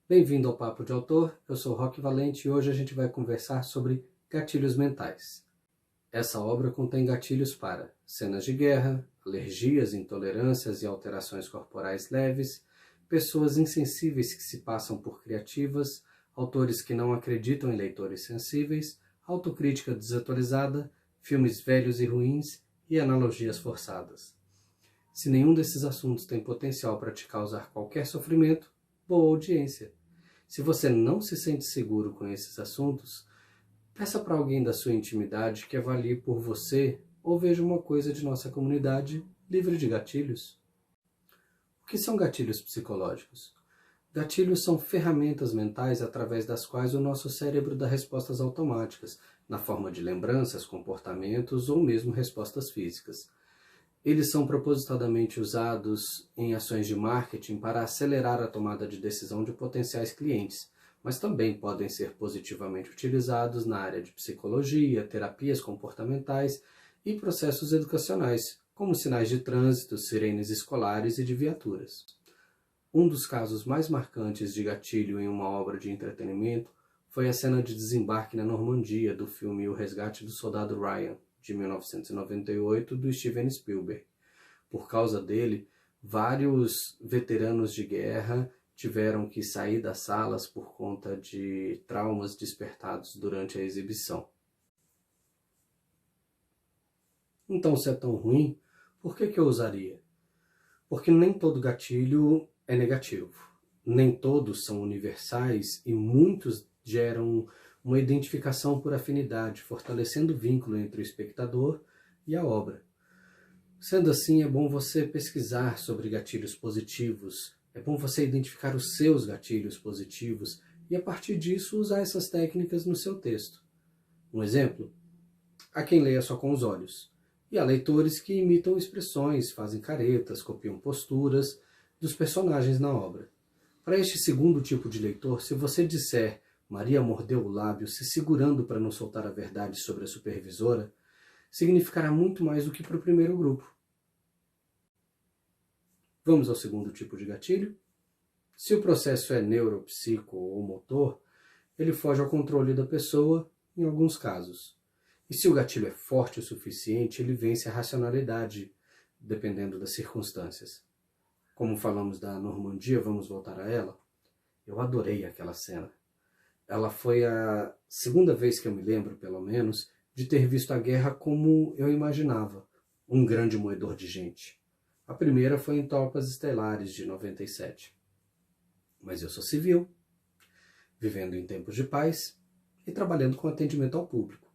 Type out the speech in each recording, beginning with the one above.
Bem-vindo ao Papo de Autor, eu sou Roque Valente e hoje a gente vai conversar sobre gatilhos mentais. Essa obra contém gatilhos para cenas de guerra, alergias, intolerâncias e alterações corporais leves, pessoas insensíveis que se passam por criativas, autores que não acreditam em leitores sensíveis, autocrítica desatualizada, filmes velhos e ruins e analogias forçadas. Se nenhum desses assuntos tem potencial para te causar qualquer sofrimento, boa audiência. Se você não se sente seguro com esses assuntos, peça para alguém da sua intimidade que avalie por você ou veja uma coisa de nossa comunidade livre de gatilhos. O que são gatilhos psicológicos? Gatilhos são ferramentas mentais através das quais o nosso cérebro dá respostas automáticas, na forma de lembranças, comportamentos ou mesmo respostas físicas. Eles são propositadamente usados em ações de marketing para acelerar a tomada de decisão de potenciais clientes, mas também podem ser positivamente utilizados na área de psicologia, terapias comportamentais e processos educacionais, como sinais de trânsito, sirenes escolares e de viaturas. Um dos casos mais marcantes de gatilho em uma obra de entretenimento foi a cena de desembarque na Normandia do filme O Resgate do Soldado Ryan, de 1998, do Steven Spielberg. Por causa dele, vários veteranos de guerra tiveram que sair das salas por conta de traumas despertados durante a exibição. Então, se é tão ruim, por que eu usaria? Porque nem todo gatilho é negativo. Nem todos são universais e muitos geram uma identificação por afinidade, fortalecendo o vínculo entre o espectador e a obra. Sendo assim, é bom você pesquisar sobre gatilhos positivos, é bom você identificar os seus gatilhos positivos e, a partir disso, usar essas técnicas no seu texto. Um exemplo? Há quem leia só com os olhos, e há leitores que imitam expressões, fazem caretas, copiam posturas dos personagens na obra. Para este segundo tipo de leitor, se você disser Maria mordeu o lábio se segurando para não soltar a verdade sobre a supervisora, significará muito mais do que para o primeiro grupo. Vamos ao segundo tipo de gatilho? Se o processo é neuropsico ou motor, ele foge ao controle da pessoa em alguns casos. E se o gatilho é forte o suficiente, ele vence a racionalidade, dependendo das circunstâncias. Como falamos da Normandia, vamos voltar a ela? Eu adorei aquela cena. Ela foi a segunda vez que eu me lembro, pelo menos, de ter visto a guerra como eu imaginava, um grande moedor de gente. A primeira foi em Tropas Estelares, de 97. Mas eu sou civil, vivendo em tempos de paz e trabalhando com atendimento ao público.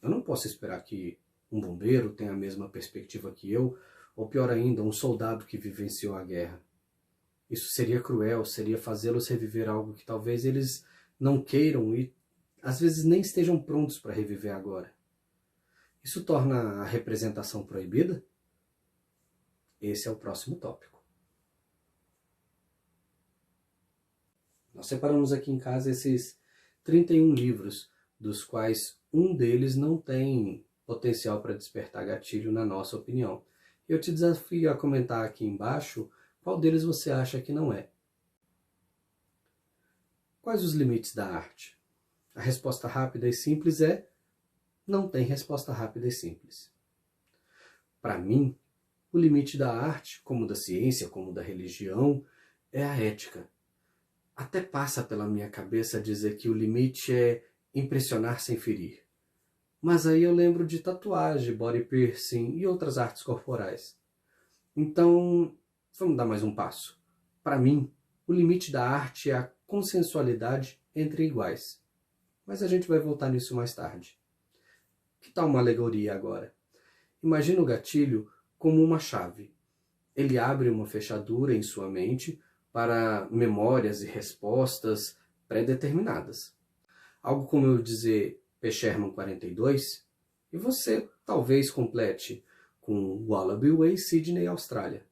Eu não posso esperar que um bombeiro tenha a mesma perspectiva que eu, ou pior ainda, um soldado que vivenciou a guerra. Isso seria cruel, seria fazê-los reviver algo que talvez eles não queiram e às vezes nem estejam prontos para reviver agora. Isso torna a representação proibida? Esse é o próximo tópico. Nós separamos aqui em casa esses 31 livros, dos quais um deles não tem potencial para despertar gatilho na nossa opinião. Eu te desafio a comentar aqui embaixo qual deles você acha que não é. Quais os limites da arte? A resposta rápida e simples é: não tem resposta rápida e simples. Para mim, o limite da arte, como da ciência, como da religião, é a ética. Até passa pela minha cabeça dizer que o limite é impressionar sem ferir. Mas aí eu lembro de tatuagem, body piercing e outras artes corporais. Então, vamos dar mais um passo. Para mim, o limite da arte é a consensualidade entre iguais. Mas a gente vai voltar nisso mais tarde. Que tal uma alegoria agora? Imagina o gatilho como uma chave. Ele abre uma fechadura em sua mente para memórias e respostas pré-determinadas. Algo como eu dizer P. Sherman 42, e você talvez complete com Wallaby Way, Sydney, Austrália.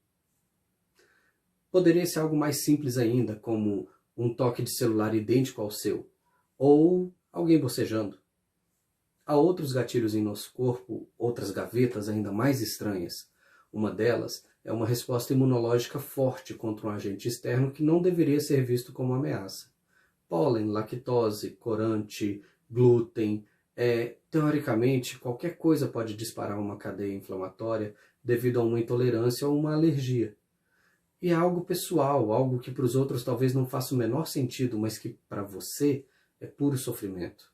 Poderia ser algo mais simples ainda, como um toque de celular idêntico ao seu, ou alguém bocejando. Há outros gatilhos em nosso corpo, outras gavetas ainda mais estranhas. Uma delas é uma resposta imunológica forte contra um agente externo que não deveria ser visto como ameaça. pólen, lactose, corante, glúten. Teoricamente, qualquer coisa pode disparar uma cadeia inflamatória devido a uma intolerância ou uma alergia. E é algo pessoal, algo que para os outros talvez não faça o menor sentido, mas que para você é puro sofrimento.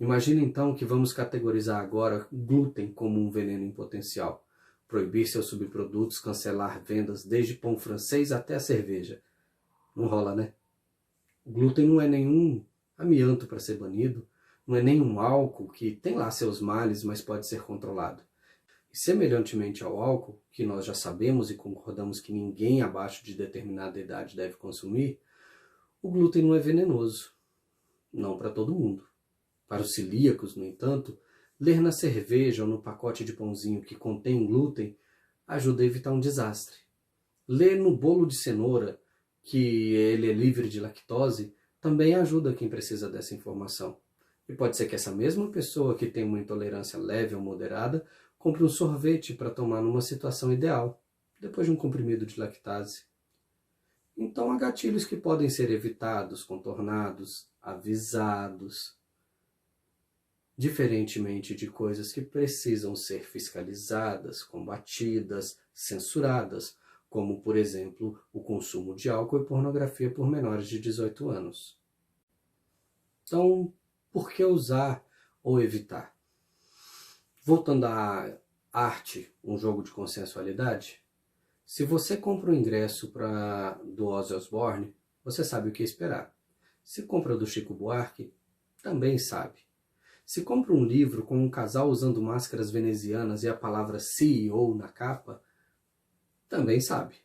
Imagina então que vamos categorizar agora glúten como um veneno em potencial. Proibir seus subprodutos, cancelar vendas desde pão francês até a cerveja. Não rola, né? O glúten não é nenhum amianto para ser banido, não é nenhum álcool que tem lá seus males, mas pode ser controlado. E semelhantemente ao álcool, que nós já sabemos e concordamos que ninguém abaixo de determinada idade deve consumir, o glúten não é venenoso. Não para todo mundo. Para os celíacos, no entanto, ler na cerveja ou no pacote de pãozinho que contém glúten ajuda a evitar um desastre. Ler no bolo de cenoura que ele é livre de lactose também ajuda quem precisa dessa informação. E pode ser que essa mesma pessoa que tem uma intolerância leve ou moderada compre um sorvete para tomar numa situação ideal, depois de um comprimido de lactase. Então há gatilhos que podem ser evitados, contornados, avisados, diferentemente de coisas que precisam ser fiscalizadas, combatidas, censuradas, como, por exemplo, o consumo de álcool e pornografia por menores de 18 anos. Então, por que usar ou evitar? Voltando à arte, um jogo de consensualidade, se você compra um ingresso do Ozzy Osbourne, você sabe o que esperar. Se compra do Chico Buarque, também sabe. Se compra um livro com um casal usando máscaras venezianas e a palavra CEO na capa, também sabe.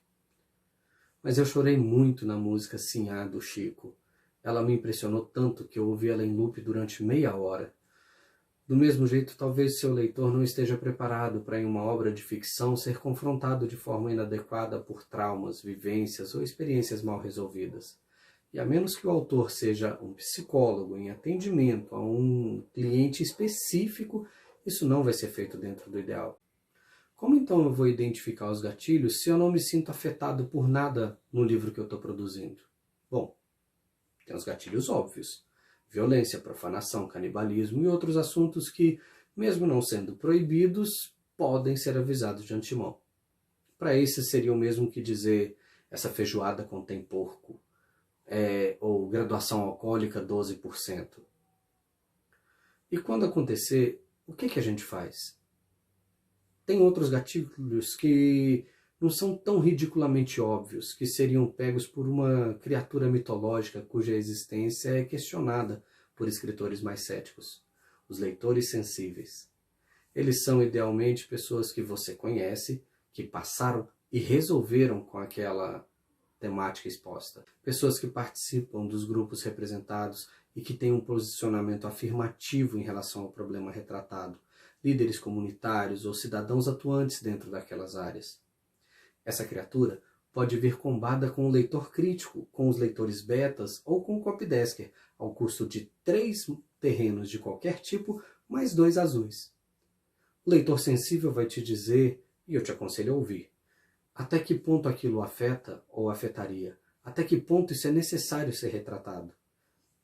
Mas eu chorei muito na música Sinhá do Chico. Ela me impressionou tanto que eu ouvi ela em loop durante meia hora. Do mesmo jeito, talvez seu leitor não esteja preparado para, em uma obra de ficção, ser confrontado de forma inadequada por traumas, vivências ou experiências mal resolvidas. E a menos que o autor seja um psicólogo em atendimento a um cliente específico, isso não vai ser feito dentro do ideal. Como então eu vou identificar os gatilhos se eu não me sinto afetado por nada no livro que eu estou produzindo? Bom, tem os gatilhos óbvios. Violência, profanação, canibalismo e outros assuntos que, mesmo não sendo proibidos, podem ser avisados de antemão. Para esses seria o mesmo que dizer essa feijoada contém porco, ou graduação alcoólica 12%. E quando acontecer, o que a gente faz? Tem outros gatilhos que não são tão ridiculamente óbvios, que seriam pegos por uma criatura mitológica cuja existência é questionada por escritores mais céticos, os leitores sensíveis. Eles são idealmente pessoas que você conhece, que passaram e resolveram com aquela temática exposta. Pessoas que participam dos grupos representados e que têm um posicionamento afirmativo em relação ao problema retratado, líderes comunitários ou cidadãos atuantes dentro daquelas áreas. Essa criatura pode vir combada com o leitor crítico, com os leitores betas ou com o copydesker, ao custo de 3 terrenos de qualquer tipo, mais 2 azuis. O leitor sensível vai te dizer, e eu te aconselho a ouvir, até que ponto aquilo afeta ou afetaria? Até que ponto isso é necessário ser retratado?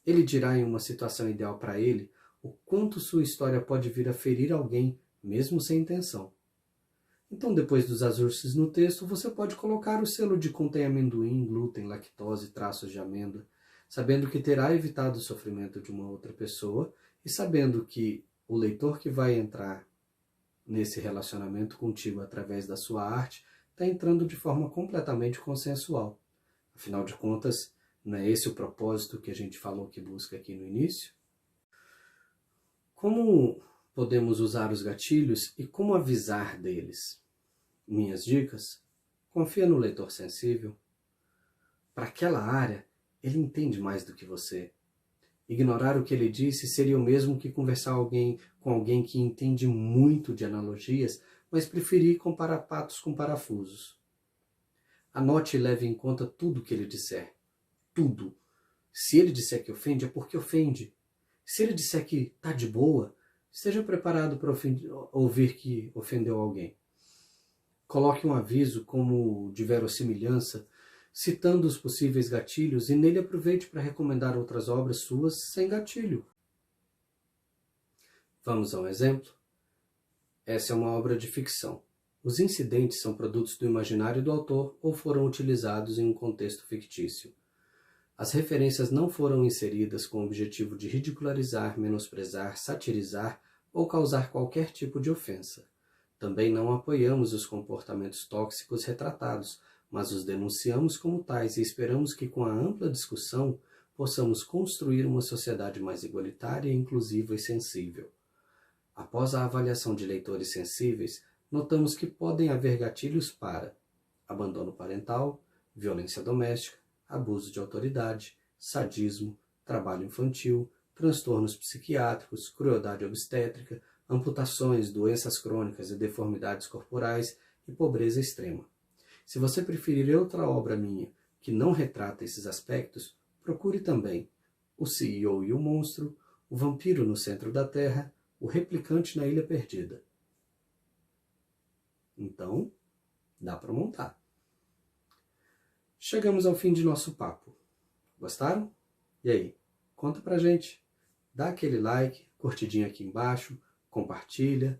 Ele dirá em uma situação ideal para ele o quanto sua história pode vir a ferir alguém, mesmo sem intenção. Então, depois dos ajustes no texto, você pode colocar o selo de contém amendoim, glúten, lactose, traços de amêndoa, sabendo que terá evitado o sofrimento de uma outra pessoa e sabendo que o leitor que vai entrar nesse relacionamento contigo através da sua arte está entrando de forma completamente consensual. Afinal de contas, não é esse o propósito que a gente falou que busca aqui no início? Como podemos usar os gatilhos e como avisar deles? Minhas dicas? Confia no leitor sensível. Para aquela área, ele entende mais do que você. Ignorar o que ele disse seria o mesmo que conversar com alguém que entende muito de analogias, mas preferir comparar patos com parafusos. Anote e leve em conta tudo o que ele disser. Tudo. Se ele disser que ofende, é porque ofende. Se ele disser que está de boa, esteja preparado para ouvir que ofendeu alguém. Coloque um aviso como de verossimilhança citando os possíveis gatilhos, e nele aproveite para recomendar outras obras suas sem gatilho. Vamos a um exemplo? Essa é uma obra de ficção. Os incidentes são produtos do imaginário do autor ou foram utilizados em um contexto fictício. As referências não foram inseridas com o objetivo de ridicularizar, menosprezar, satirizar ou causar qualquer tipo de ofensa. Também não apoiamos os comportamentos tóxicos retratados, mas os denunciamos como tais e esperamos que, com a ampla discussão, possamos construir uma sociedade mais igualitária, inclusiva e sensível. Após a avaliação de leitores sensíveis, notamos que podem haver gatilhos para abandono parental, violência doméstica, abuso de autoridade, sadismo, trabalho infantil, transtornos psiquiátricos, crueldade obstétrica, amputações, doenças crônicas e deformidades corporais e pobreza extrema. Se você preferir outra obra minha que não retrata esses aspectos, procure também O CEO e o Monstro, O Vampiro no Centro da Terra, O Replicante na Ilha Perdida. Então, dá para montar. Chegamos ao fim de nosso papo. Gostaram? E aí, conta pra gente. Dá aquele like, curtidinha aqui embaixo, compartilha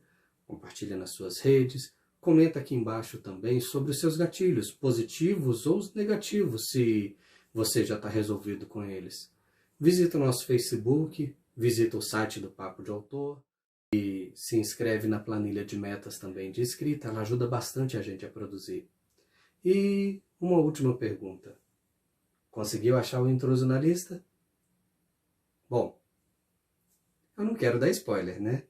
nas suas redes, comenta aqui embaixo também sobre os seus gatilhos, positivos ou negativos, se você já está resolvido com eles. Visita o nosso Facebook, visita o site do Papo de Autor e se inscreve na planilha de metas também de escrita, ela ajuda bastante a gente a produzir. E uma última pergunta. Conseguiu achar o intruso na lista? Bom, eu não quero dar spoiler, né?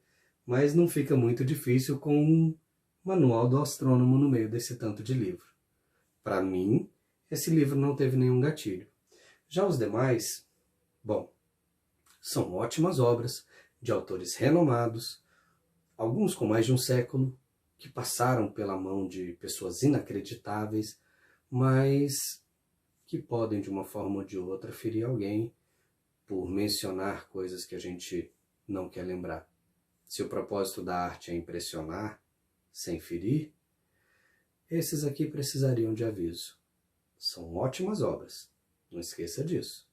Mas não fica muito difícil com um manual do astrônomo no meio desse tanto de livro. Para mim, esse livro não teve nenhum gatilho. Já os demais, bom, são ótimas obras de autores renomados, alguns com mais de um século, que passaram pela mão de pessoas inacreditáveis, mas que podem, de uma forma ou de outra, ferir alguém por mencionar coisas que a gente não quer lembrar. Se o propósito da arte é impressionar, sem ferir, esses aqui precisariam de aviso. São ótimas obras, não esqueça disso.